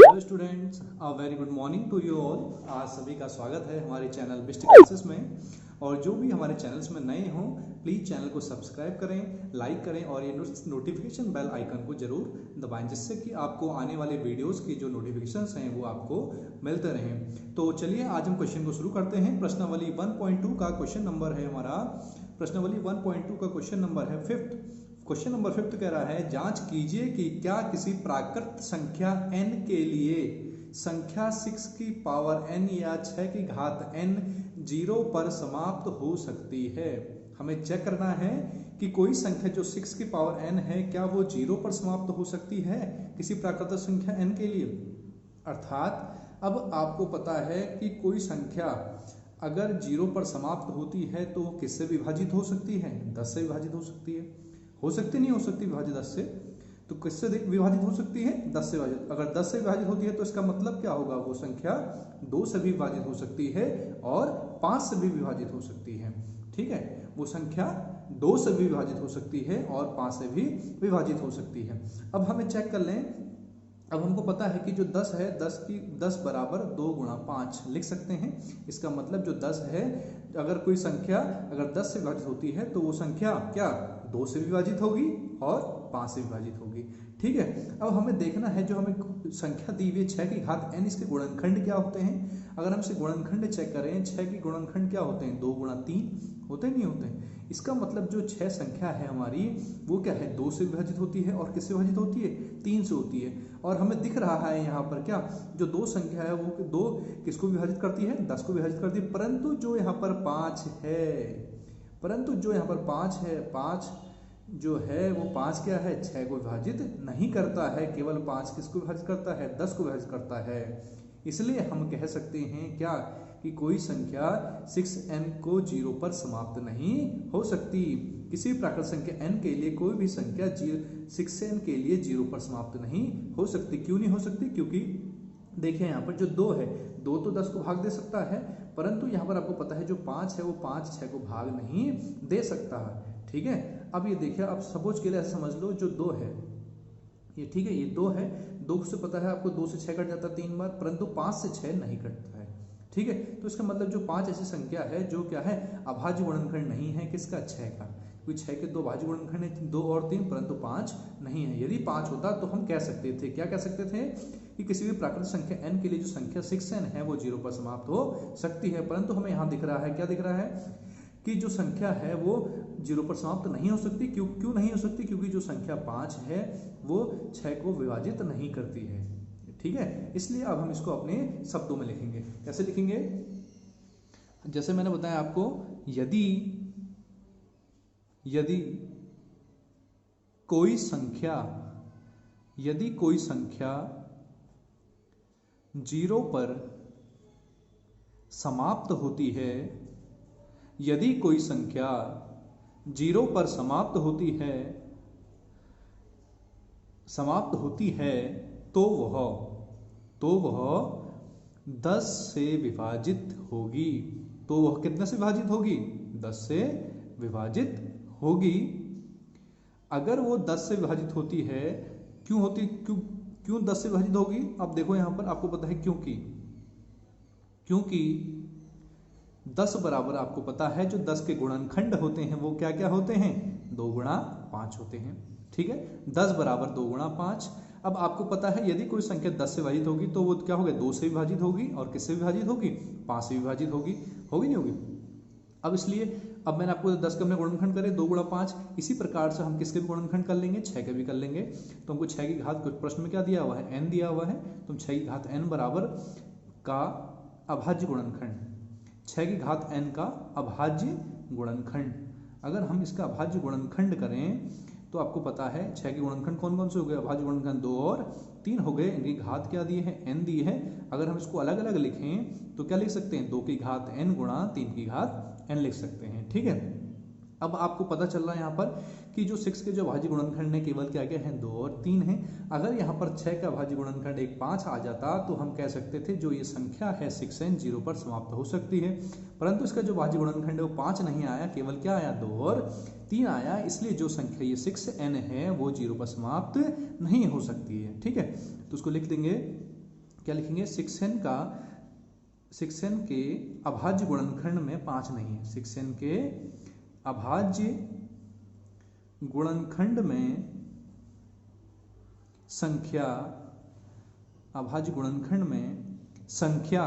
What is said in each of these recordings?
Hello students, a very good morning to you all. आज सभी का स्वागत है हमारे चैनल बेस्ट क्लासेस में। और जो भी हमारे चैनल्स में नए हों प्लीज़ चैनल को सब्सक्राइब करें, लाइक करें और ये नोटिफिकेशन बेल आइकन को जरूर दबाएं, जिससे कि आपको आने वाले वीडियोस की जो नोटिफिकेशंस हैं वो आपको मिलते रहें। तो चलिए आज हम क्वेश्चन को शुरू करते हैं। प्रश्नावली 1.2 का क्वेश्चन नंबर है हमारा, प्रश्नावली 1.2 का क्वेश्चन नंबर है फिफ्थ। क्वेश्चन नंबर फिफ्थ कह रहा है, जांच कीजिए कि क्या किसी प्राकृत संख्या n के लिए संख्या 6 की पावर n या 6 की घात n 0 पर समाप्त हो सकती है। हमें चेक करना है कि कोई संख्या जो 6 की पावर n है क्या वो 0 पर समाप्त हो सकती है किसी प्राकृत संख्या n के लिए। अर्थात अब आपको पता है कि कोई संख्या अगर 0 पर समाप्त होती है तो वो किससे विभाजित हो सकती है? 10 से विभाजित हो सकती है। हो सकती नहीं हो सकती विभाजित 10 से? तो किससे विभाजित हो सकती है? 10 से विभाजित। अगर 10 से विभाजित होती है तो इसका मतलब क्या होगा? वो संख्या 2 से भी विभाजित हो सकती है और 5 से भी विभाजित हो सकती है। ठीक है, वो संख्या 2 से भी विभाजित हो सकती है और 5 से भी विभाजित हो सकती है। अब हमें चेक कर लें। अब हमको पता है कि जो 10 है 10 बराबर 2 गुणा 5 लिख सकते हैं। इसका मतलब जो 10 है, अगर कोई संख्या अगर 10 से विभाजित होती है तो वो संख्या क्या 2 से विभाजित होगी और 5 से विभाजित होगी। ठीक है, अब हमें देखना है जो हमें संख्या दी हुई 6 की घात n, इसके गुणनखंड क्या होते हैं। अगर हम इसे गुणनखंड चेक करें, 6 के गुणनखंड क्या होते हैं? 2 गुणा 3 होते नहीं होते। इसका मतलब जो 6 संख्या है हमारी वो क्या है? 2 से विभाजित होती है और किससे विभाजित होती है? 3 से होती है। और हमें दिख रहा है यहाँ पर क्या जो 2 संख्या है वो 2 किसको विभाजित करती है? 10 को विभाजित करती है। परंतु जो यहाँ पर 5 है, 5 जो है वो 5 क्या है? 6 को विभाजित नहीं करता है। केवल 5 किसको विभाजित करता है? 10 को विभाजित करता है। इसलिए हम कह सकते हैं क्या कि कोई संख्या 6n को 0 पर समाप्त नहीं हो सकती। किसी प्राकृत संख्या n के लिए कोई भी संख्या 6n के लिए 0 पर समाप्त नहीं हो सकती। क्यों नहीं हो सकती? क्योंकि देखिए यहाँ पर जो 2 है, 2 तो 10 को भाग दे सकता है, परंतु यहाँ पर आपको पता है जो 5 है वो 5 6 को भाग नहीं दे सकता है। ठीक है, अब ये देखिए, आप सपोज के लिए ऐसा समझ लो जो 2 है ये, ठीक है, ये 2 है, 2 से पता है आपको 2 से 6 कट जाता है 3 बार, परंतु 5 से 6 नहीं कटता है। ठीक है, तो इसका मतलब जो 5 ऐसी संख्या है जो क्या है? अभाज्य गुणनखंड नहीं है किसका? 6 का। क्योंकि 6 के 2 भाज्य गुणनखंड है 2 और 3, परंतु 5 नहीं है। यदि 5 होता तो हम कह सकते थे, क्या कह सकते थे कि किसी भी प्राकृत संख्या n के लिए जो संख्या 6n है वो 0 पर समाप्त हो सकती है। परंतु हमें यहाँ दिख रहा है, क्या दिख रहा है कि जो संख्या है वो 0 पर समाप्त नहीं हो सकती। क्यों नहीं हो सकती? क्योंकि जो संख्या 5 है वो 6 को विभाजित नहीं करती है। ठीक है, इसलिए अब हम इसको अपने शब्दों में लिखेंगे। कैसे लिखेंगे? जैसे मैंने बताया आपको, यदि कोई संख्या 0 पर समाप्त होती है, यदि कोई संख्या 0 पर समाप्त होती है तो वह 10 से विभाजित होगी। तो वह कितने से विभाजित होगी? 10 से विभाजित होगी। अगर वो 10 से विभाजित होती है, क्यों 10 से विभाजित होगी? अब देखो यहां पर आपको पता है क्योंकि 10 बराबर आपको पता है जो 10 के गुणनखंड होते हैं वो क्या क्या होते हैं? 2 गुणा 5 होते हैं। ठीक है, 10 बराबर 2 गुणा 5। अब आपको पता है यदि कोई संख्या 10 से विभाजित होगी तो वो क्या होगा? 2 से विभाजित होगी और किससे विभाजित होगी? 5 से विभाजित होगी नहीं होगी? अब इसलिए अब मैंने आपको 10 के हमने गुणनखंड करे 2 गुणा 5, इसी प्रकार से हम किसके भी गुणनखंड कर लेंगे? 6 के भी कर लेंगे। तो हमको 6 की घात कुछ प्रश्न में क्या दिया हुआ है? n दिया हुआ है। तो 6 की घात n बराबर का अभाज्य गुणनखंड, 6 की घात n का अभाज्य गुणनखंड। अगर हम इसका अभाज्य गुणनखंड करें तो आपको पता है 6 के गुणनखंड कौन कौन से हो गए? अभाज्य गुणनखंड 2 और 3 हो गए। इनकी घात क्या दी है? n दी है। अगर हम इसको अलग अलग लिखें तो क्या लिख सकते हैं? 2 की घात n गुणा 3 की घात n लिख सकते हैं। ठीक है, अब आपको पता चल रहा है यहाँ पर कि जो 6 के जो अभाज्य गुणनखंड है केवल क्या क्या है? 2 और 3 है। अगर यहाँ पर 6 का अभाज्य गुणनखंड एक 5 आ जाता तो हम कह सकते थे जो ये संख्या है 6n 0 पर समाप्त हो सकती है। परंतु इसका जो अभाज्य गुणनखंड है वो 5 नहीं आया, केवल क्या आया? 2 और 3 आया। इसलिए जो संख्या ये 6n है वो 0 पर समाप्त नहीं हो सकती है। ठीक है, तो उसको लिख देंगे क्या लिखेंगे, 6n के अभाज्य गुणनखंड में 5 नहीं है। 6n के अभाज्य गुणनखंड में संख्या, अभाज्य गुणनखंड में संख्या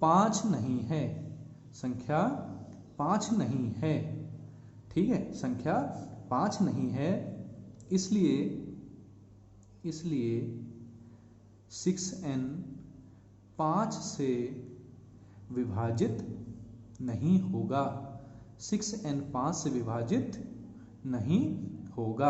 5 नहीं है। संख्या 5 नहीं है, ठीक है, संख्या 5 नहीं है। इसलिए 6n 5 से विभाजित नहीं होगा। 6n 5 से विभाजित नहीं होगा।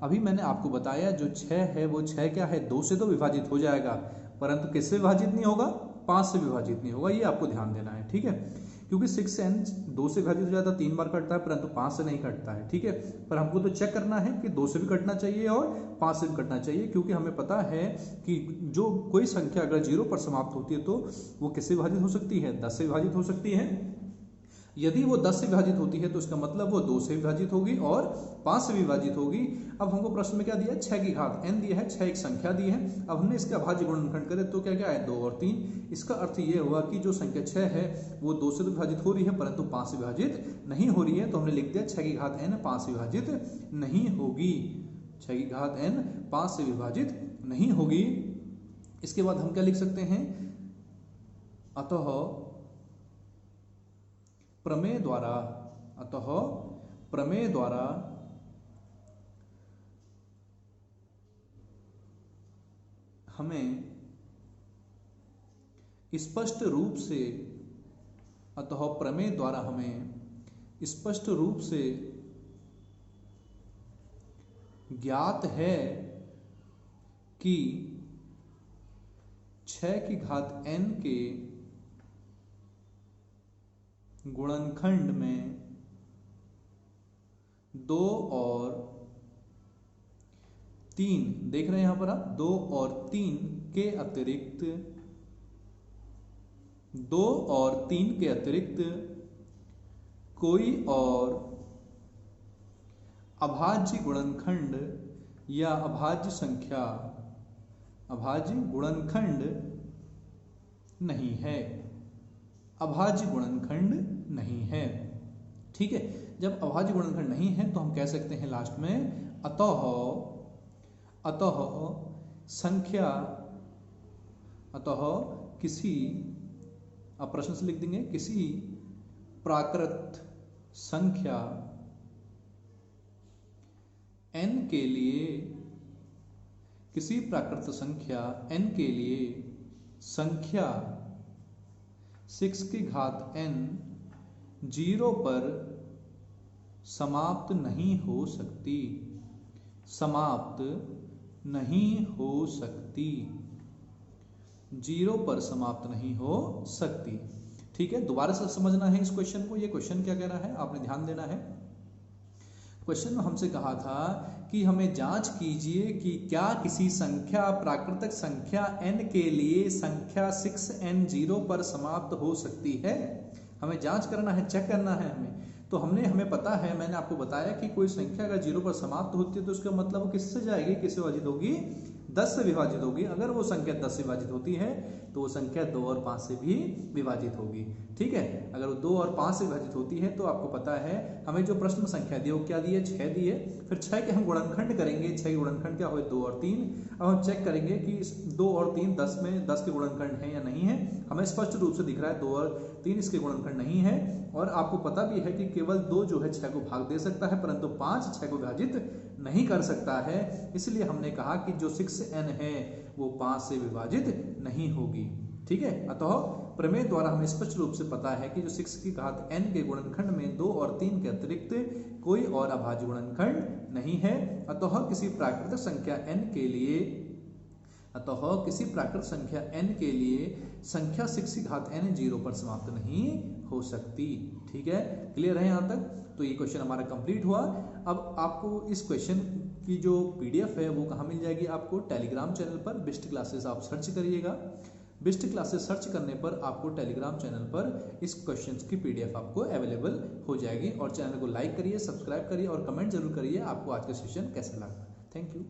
अभी मैंने आपको बताया जो 6 है वो 6 क्या है, 2 से तो विभाजित हो जाएगा, परंतु किससे विभाजित नहीं होगा, 5 से विभाजित नहीं होगा। ये आपको ध्यान देना है, ठीक है, क्योंकि 6n 2 से विभाजित हो जाता है, 3 बार कटता है, परंतु 5 से नहीं कटता है, ठीक है। पर हमको तो चेक करना है कि 2 से भी कटना चाहिए और 5 से भी कटना चाहिए, क्योंकि हमें पता है कि जो कोई संख्या अगर 0 पर समाप्त होती है तो वो किससे विभाजित हो सकती है, 10 से विभाजित हो सकती है। यदि वो 10 से विभाजित होती है तो इसका मतलब वो 2 से विभाजित होगी और 5 से विभाजित होगी। अब हमको प्रश्न में क्या दिया है, 6 की घात n दिया है, 6 एक संख्या दी है। अब हमने इसका अभाज्य गुणनखंड करे तो क्या क्या है, 2 और 3। इसका अर्थ ये हुआ कि जो संख्या 6 है वो 2 से तो विभाजित हो रही है परंतु 5 से विभाजित नहीं हो रही है, तो हमने लिख दिया 6 की घात n 5 से विभाजित नहीं होगी। 6 की घात n 5 से विभाजित नहीं होगी। इसके बाद हम क्या लिख सकते हैं, अतः प्रमेय द्वारा हमें स्पष्ट रूप से, अतः प्रमेय द्वारा हमें स्पष्ट रूप से ज्ञात है कि 6 की घात n के गुणनखंड में 2 और 3, देख रहे हैं यहां पर आप, 2 और 3 के अतिरिक्त 2 और 3 के अतिरिक्त कोई और अभाज्य गुणनखंड या अभाज्य संख्या, अभाज्य गुणनखंड नहीं है। अभाज्य गुणनखंड नहीं है, ठीक है। जब अभाज्य गुणनखंड नहीं है तो हम कह सकते हैं लास्ट में अतः संख्या, अतः किसी, अब प्रश्न से लिख देंगे, किसी प्राकृत संख्या n के लिए, किसी प्राकृत संख्या n के लिए संख्या 6 की घात n 0 पर समाप्त नहीं हो सकती, समाप्त नहीं हो सकती, 0 पर समाप्त नहीं हो सकती, ठीक है। दोबारा से समझना है इस क्वेश्चन को। ये क्वेश्चन क्या कह रहा है, आपने ध्यान देना है। क्वेश्चन में हमसे कहा था कि हमें जांच कीजिए कि क्या किसी संख्या, प्राकृतिक संख्या n के लिए संख्या 6n 0 पर समाप्त हो सकती है। हमें जांच करना है, चेक करना है हमें। तो हमें पता है, मैंने आपको बताया कि कोई संख्या अगर 0 पर समाप्त होती है तो उसका मतलब वो किससे जाएगी, किससे विभाजित होगी, 10 से विभाजित होगी। अगर वो संख्या 10 से विभाजित होती है तो वो संख्या 2 और 5 से भी विभाजित होगी, ठीक है। अगर वो 2 और 5 से विभाजित होती है तो आपको पता है हमें जो प्रश्न संख्या दी वो क्या दी है, 6 दी है। फिर 6 के हम गुणनखंड करेंगे, 6 के गुणनखंड क्या हुए, 2 और 3। अब हम चेक करेंगे कि 2 और 3 10 में 10 के गुणनखंड है या नहीं है। हमें स्पष्ट रूप से दिख रहा है 2 और 3 इसके गुणनखंड नहीं है। और आपको पता भी है कि केवल 2 जो है 6 को भाग दे सकता है, परंतु 5 6 को विभाजित नहीं कर सकता है। इसलिए हमने कहा कि जो 6n है वो 5 से विभाजित नहीं होगी, ठीक है। अतः प्रमेय द्वारा हमें स्पष्ट रूप से पता है कि जो 6 की घात n के गुणनखंड में 2 और 3 के अतिरिक्त कोई और अभाज्य गुणनखंड नहीं है। अतः किसी प्राकृतिक संख्या n के लिए, अतः किसी प्राकृत संख्या n के लिए संख्या 6 की घात n 0 पर समाप्त नहीं हो सकती, ठीक है। क्लियर है यहाँ तक। तो ये क्वेश्चन हमारा कंप्लीट हुआ। अब आपको इस क्वेश्चन की जो पीडीएफ है वो कहाँ मिल जाएगी, आपको टेलीग्राम चैनल पर बेस्ट क्लासेस आप सर्च करिएगा। बेस्ट क्लासेस सर्च करने पर आपको टेलीग्राम चैनल पर इस क्वेश्चंस की पीडीएफ आपको अवेलेबल हो जाएगी। और चैनल को लाइक करिए, सब्सक्राइब करिए और कमेंट जरूर करिए आपको आज का सेशन कैसा लगा। Thank you.